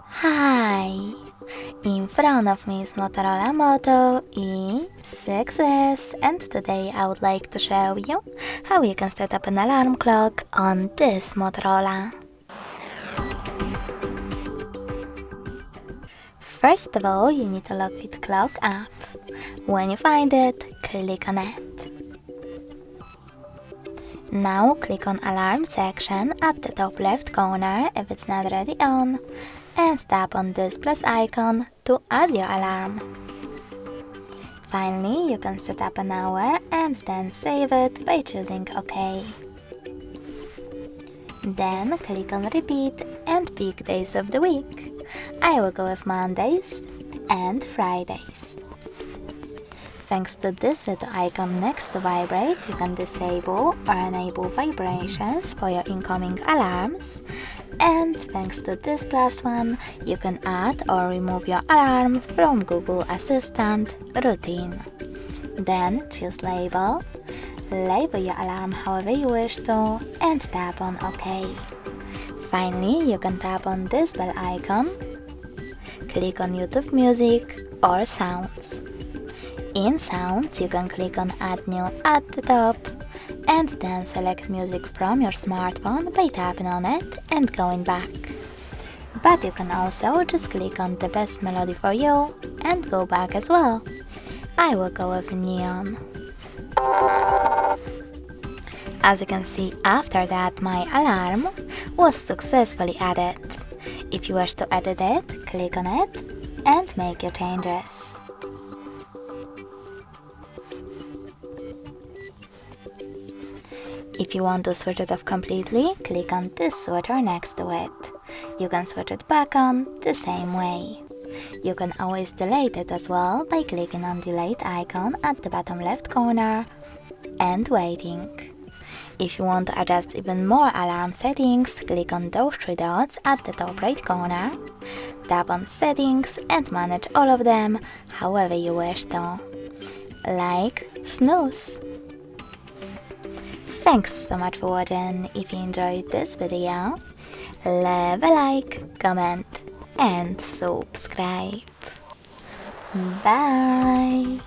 Hi! In front of me is Motorola Moto E6S, and today I would like to show you how you can set up an alarm clock on this Motorola. First of all, you need to locate Clock app. When you find it, click on it. Now click on Alarm section at the top left corner if it's not already on, and tap on this plus icon to add your alarm. Finally, you can set up an hour and then save it by choosing OK. Then click on Repeat and pick days of the week. I will go with Mondays and Fridays. Thanks to this little icon next to Vibrate, you can disable or enable vibrations for your incoming alarms. And thanks to this plus one, you can add or remove your alarm from Google Assistant routine. Then choose Label. Label your alarm however you wish to and tap on OK. Finally, you can tap on this bell icon, click on YouTube Music or Sounds. In Sounds, you can click on Add New at the top and then select music from your smartphone by tapping on it and going back. But you can also just click on the best melody for you and go back as well. I will go with Neon. As you can see, after that my alarm was successfully added. If you wish to edit it, click on it and make your changes. If you want to switch it off completely, click on this switcher next to it. You can switch it back on the same way. You can always delete it as well by clicking on Delete icon at the bottom left corner and waiting. If you want to adjust even more alarm settings, click on those three dots at the top right corner, tap on Settings and manage all of them however you wish to, like snooze. Thanks so much for watching. If you enjoyed this video, leave a like, comment and subscribe. Bye!